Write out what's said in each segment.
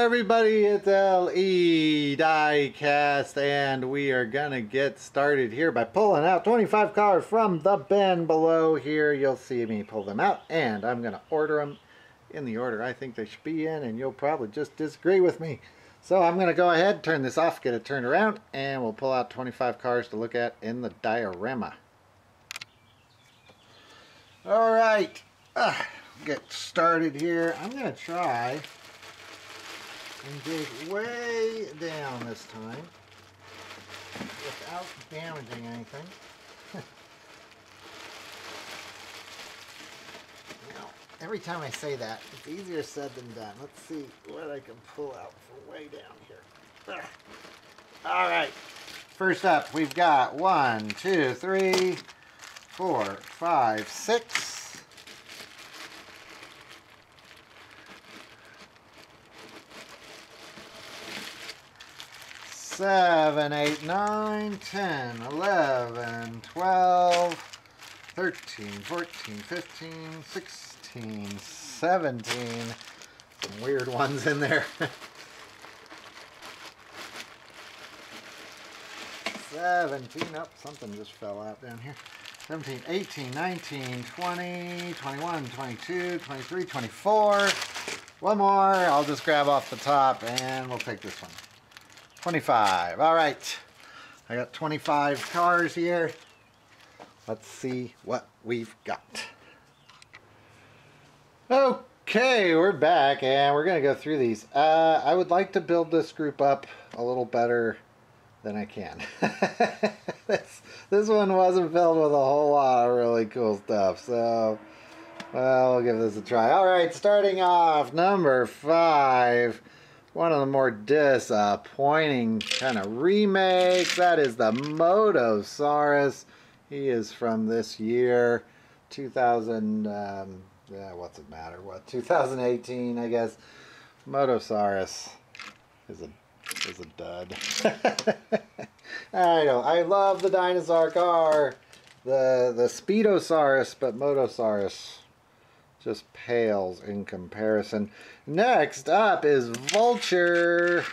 everybody, it's Diecast, and we are gonna get started here by pulling out 25 cards from the bin below here. You'll see me pull them out, and I'm gonna order them in the order I think they should be in, and you'll probably just disagree with me. So I'm gonna go ahead, turn this off, get it turned around, and we'll pull out 25 cards to look at in the diorama. All right, get started here. I'm gonna try and dig way down this time without damaging anything. Now, every time I say that, it's easier said than done. Let's see what I can pull out from way down here. All right, first up, we've got 1, 2, 3, 4, 5, 6. 7, 8, 9, 10, 11, 12, 13, 14, 15, 16, 17. Some weird ones in there. 17, oh, something just fell out down here. 17, 18, 19, 20, 21, 22, 23, 24. One more, I'll just grab off the top and we'll take this one. 25. All right, I got 25 cars here. Let's see what we've got. Okay, we're back and we're gonna go through these. I would like to build this group up a little better than I can. This one wasn't filled with a whole lot of really cool stuff, so well, we'll give this a try. All right, starting off, number 5. One of the more disappointing kind of remakes. That is the Motosaurus. He is from this year, 2000. Yeah, what's it matter? What, 2018, I guess. Motosaurus is a dud. I love the dinosaur car, the Speedosaurus, but Motosaurus just pales in comparison. Next up is Vulture.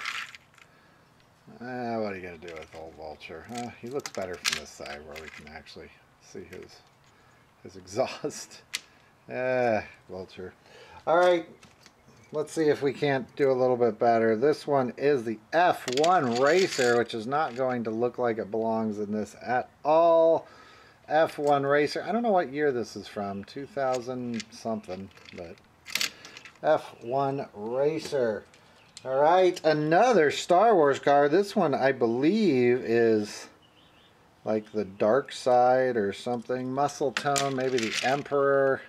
What are you going to do with old Vulture? He looks better from this side where we can actually see his exhaust. Vulture. Alright, let's see if we can't do a little bit better. This one is the F1 Racer, which is not going to look like it belongs in this at all. F1 Racer. I don't know what year this is from, 2000 something, but F1 Racer. All right, another Star Wars car. This one I believe is like the dark side or something. Muscle tone, maybe the Emperor.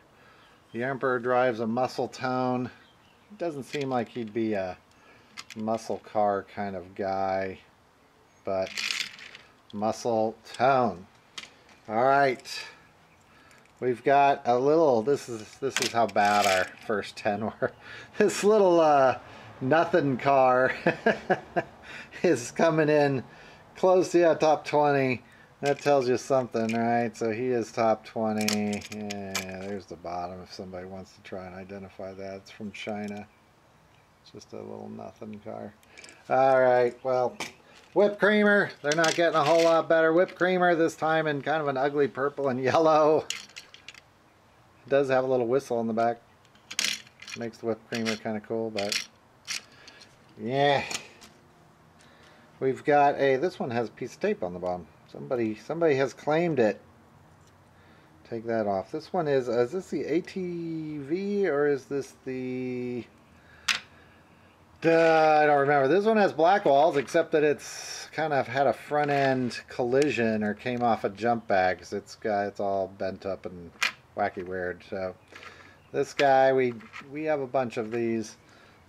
The Emperor drives a muscle tone. It doesn't seem like he'd be a muscle car kind of guy, but muscle tone. All right, we've got a little, this is how bad our first 10 were. This little nothing car is coming in close to top 20. That tells you something, right? So he is top 20. Yeah, there's the bottom if somebody wants to try and identify that. It's from China. It's just a little nothing car. All right, well, Whipped Creamer, they're not getting a whole lot better. Whipped Creamer, this time in kind of an ugly purple and yellow. It does have a little whistle in the back. Makes the Whipped Creamer kind of cool, but yeah. We've got this one has a piece of tape on the bottom. Somebody has claimed it. Take that off. This one is this the ATV or is this the... I don't remember. This one has black walls, except that it's kind of had a front end collision or came off a jump bag. It's all bent up and wacky weird. So this guy, we have a bunch of these.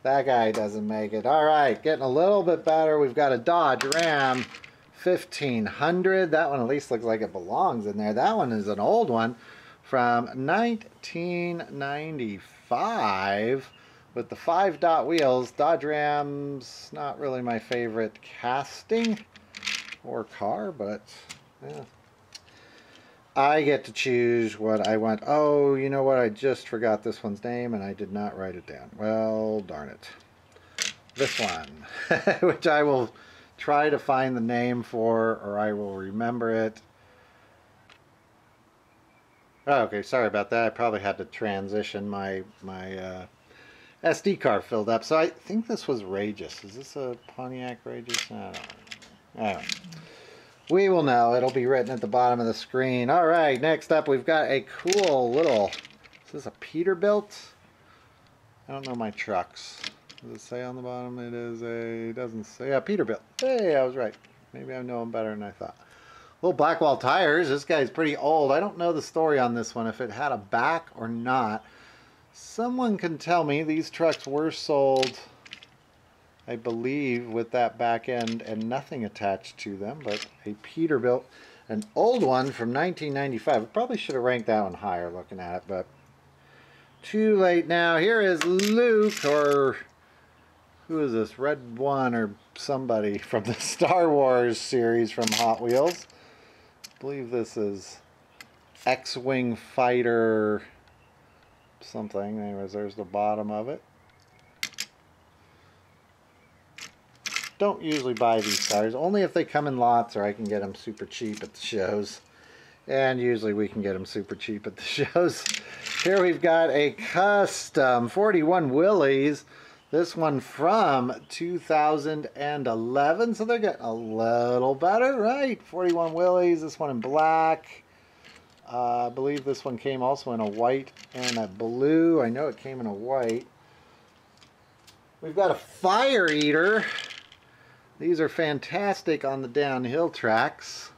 That guy doesn't make it. All right, getting a little bit better. We've got a Dodge Ram 1500. That one at least looks like it belongs in there. That one is an old one from 1995. With the 5-dot wheels. Dodge Ram's not really my favorite casting or car, but yeah. I get to choose what I want. Oh, you know what? I just forgot this one's name and I did not write it down. Well, darn it. this one, which I will try to find the name for, or I will remember it. Oh, okay, sorry about that. I probably had to transition. My SD card filled up. So I think this was Regis. Is this a Pontiac Regis? I don't know. Anyway, we will know. It'll be written at the bottom of the screen. All right, next up we've got a cool little, is this a Peterbilt? I don't know my trucks. Does it say on the bottom? It is a, doesn't say, yeah, Peterbilt. Hey, I was right. Maybe I know him better than I thought. Little Blackwall tires. This guy's pretty old. I don't know the story on this one, if it had a back or not. Someone can tell me. These trucks were sold, I believe, with that back end and nothing attached to them, but a Peterbilt, an old one from 1995. I probably should have ranked that one higher looking at it, but too late now. Here is Luke, or who is this? Red One or somebody from the Star Wars series from Hot Wheels. I believe this is X-Wing Fighter something. Anyways, there's the bottom of it. Don't usually buy these cars, only if they come in lots or I can get them super cheap at the shows. And usually we can get them super cheap at the shows. Here we've got a custom 41 Willys. This one from 2011, so they're getting a little better, right? 41 Willys, this one in black. I believe this one came also in a white and a blue. I know it came in a white. We've got a Fire Eater. These are fantastic on the downhill tracks.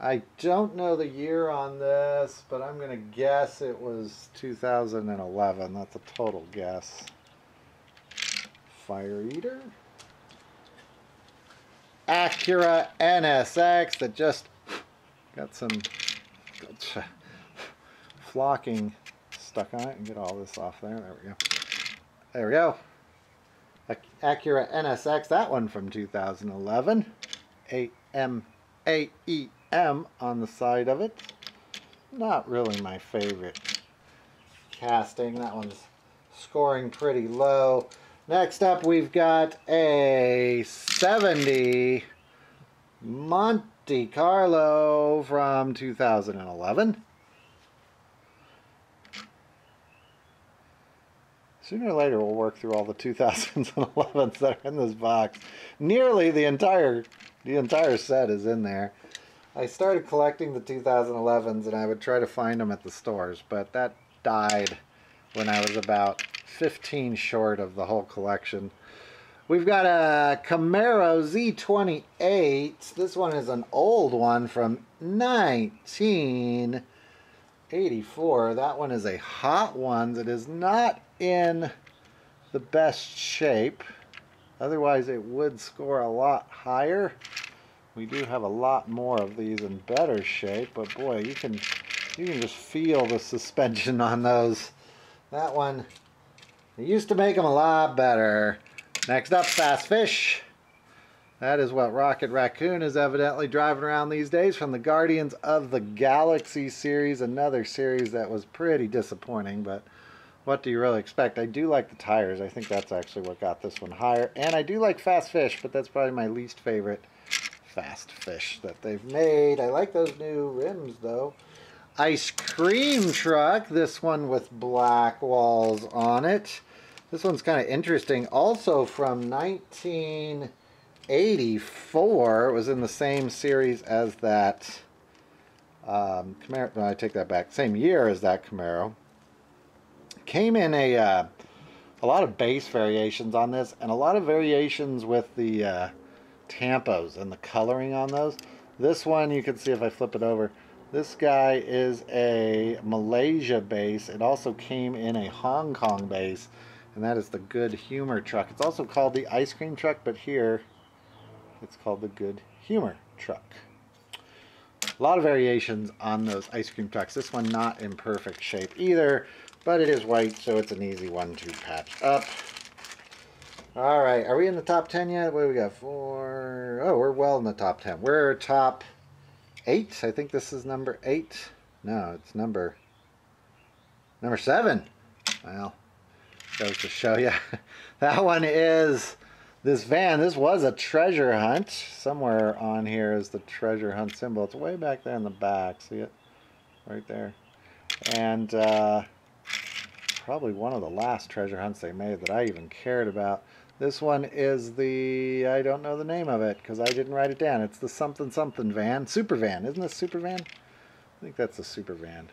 I don't know the year on this, but I'm going to guess it was 2011. That's a total guess. Fire Eater. Acura NSX that just got some flocking stuck on it. And get all this off there. There we go. There we go. Acura NSX, that one from 2011. AMAEM on the side of it. Not really my favorite casting. That one's scoring pretty low. Next up, we've got a 70 Monte Carlo from 2011. Sooner or later, we'll work through all the 2011s that are in this box. Nearly the entire set is in there. I started collecting the 2011s, and I would try to find them at the stores, but that died when I was about 15 short of the whole collection. We've got a Camaro Z28. This one is an old one from 1984. That one is a Hot Ones. It is not in the best shape. Otherwise, it would score a lot higher. We do have a lot more of these in better shape, but boy, you can just feel the suspension on those. That one, they used to make them a lot better. Next up, Fast Fish. That is what Rocket Raccoon is evidently driving around these days from the Guardians of the Galaxy series. Another series that was pretty disappointing, but what do you really expect? I do like the tires. I think that's actually what got this one higher. And I do like Fast Fish, but that's probably my least favorite Fast Fish that they've made. I like those new rims, though. Ice Cream Truck. This one with black walls on it. This one's kind of interesting. Also from 1984. It was in the same series as that Camaro. No, I take that back. Same year as that Camaro. Came in a lot of base variations on this, and a lot of variations with the tampos and the coloring on those. This one, you can see if I flip it over, this guy is a Malaysia base. It also came in a Hong Kong base, and that is the Good Humor Truck. It's also called the Ice Cream Truck, but here it's called the Good Humor Truck. A lot of variations on those ice cream trucks. This one not in perfect shape either, but it is white, so it's an easy one to patch up. All right, are we in the top 10 yet? What do we got? 4. Oh, we're well in the top 10. We're top 8. I think this is number 8. No, it's number 7. Well, goes to show you. That one is this van. This was a treasure hunt. Somewhere on here is the treasure hunt symbol. It's way back there in the back. See it? Right there. And probably one of the last treasure hunts they made that I even cared about. This one is the, I don't know the name of it because I didn't write it down. It's the something something van. Super van. Isn't this super van? I think that's a super van.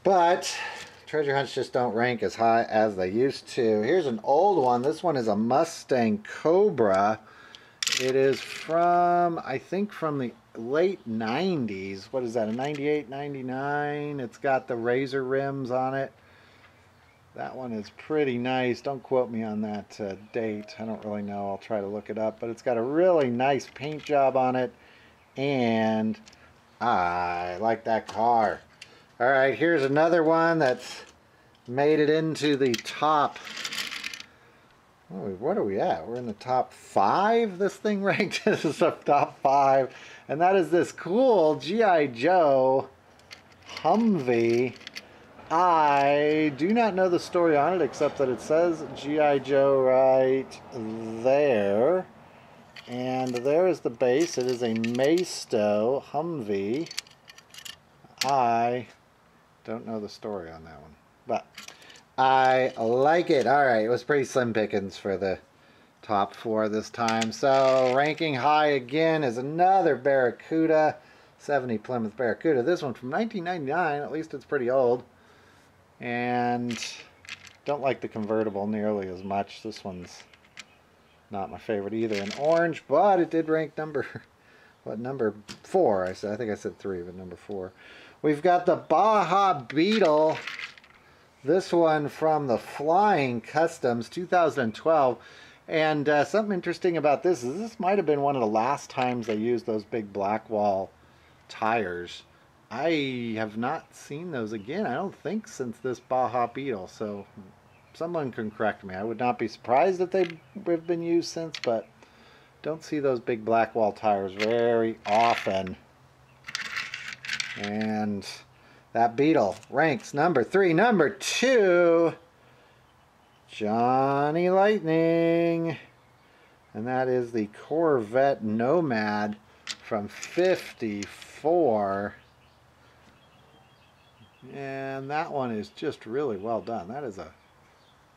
But treasure hunts just don't rank as high as they used to. Here's an old one. This one is a Mustang Cobra. It is from, I think from the late 90s. What is that, a 98, 99? It's got the razor rims on it. That one is pretty nice. Don't quote me on that date. I don't really know. I'll try to look it up. But it's got a really nice paint job on it. And I like that car. All right, here's another one that's made it into the top. What are we at? We're in the top 5. This thing ranked as the top 5. And that is this cool G.I. Joe Humvee. I do not know the story on it except that it says G.I. Joe right there. And there is the base. It is a Maisto Humvee. I don't know the story on that one, but I like it. All right, it was pretty slim pickings for the top 4 this time. So ranking high again is another Barracuda, 70 Plymouth Barracuda. This one from 1999. At least it's pretty old. And don't like the convertible nearly as much. This one's not my favorite either in orange, but it did rank number 4? I think I said 3, but number 4. We've got the Baja Beetle. This one from the Flying Customs 2012. And something interesting about this is this might have been one of the last times they used those big black wall tires. I have not seen those again, I don't think, since this Baja Beetle. So someone can correct me. I would not be surprised if they've been used since, but don't see those big black wall tires very often. And that Beetle ranks number 3. Number 2, Johnny Lightning. And that is the Corvette Nomad from '54. And that one is just really well done.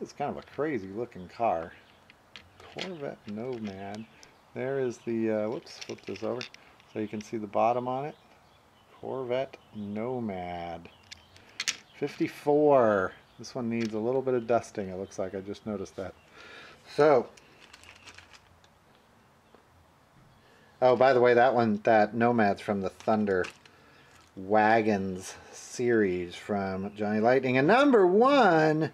It's kind of a crazy looking car. Corvette Nomad. There is the, whoops, flip this over so you can see the bottom on it. Corvette Nomad. 54. This one needs a little bit of dusting, it looks like. I just noticed that. So, oh, by the way, that Nomad's from the Thunder Wagons series from Johnny Lightning. And number 1,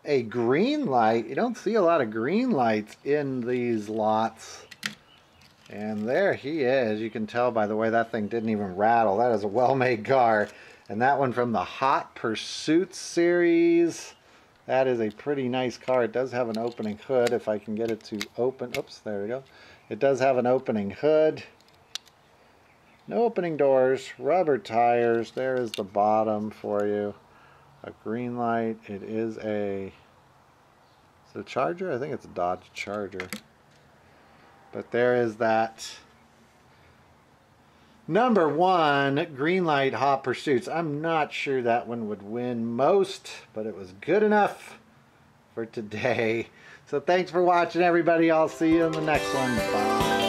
a green light. You don't see a lot of green lights in these lots. And there he is. You can tell by the way that thing didn't even rattle. That is a well-made car. And that one from the Hot Pursuit series. That is a pretty nice car. It does have an opening hood if I can get it to open. Oops, there we go. It does have an opening hood. No opening doors. Rubber tires. There is the bottom for you. A green light. It is a Charger? I think it's a Dodge Charger. But there is that number 1 green light Hot Pursuits. I'm not sure that one would win most, but it was good enough for today. So thanks for watching, everybody. I'll see you in the next one. Bye.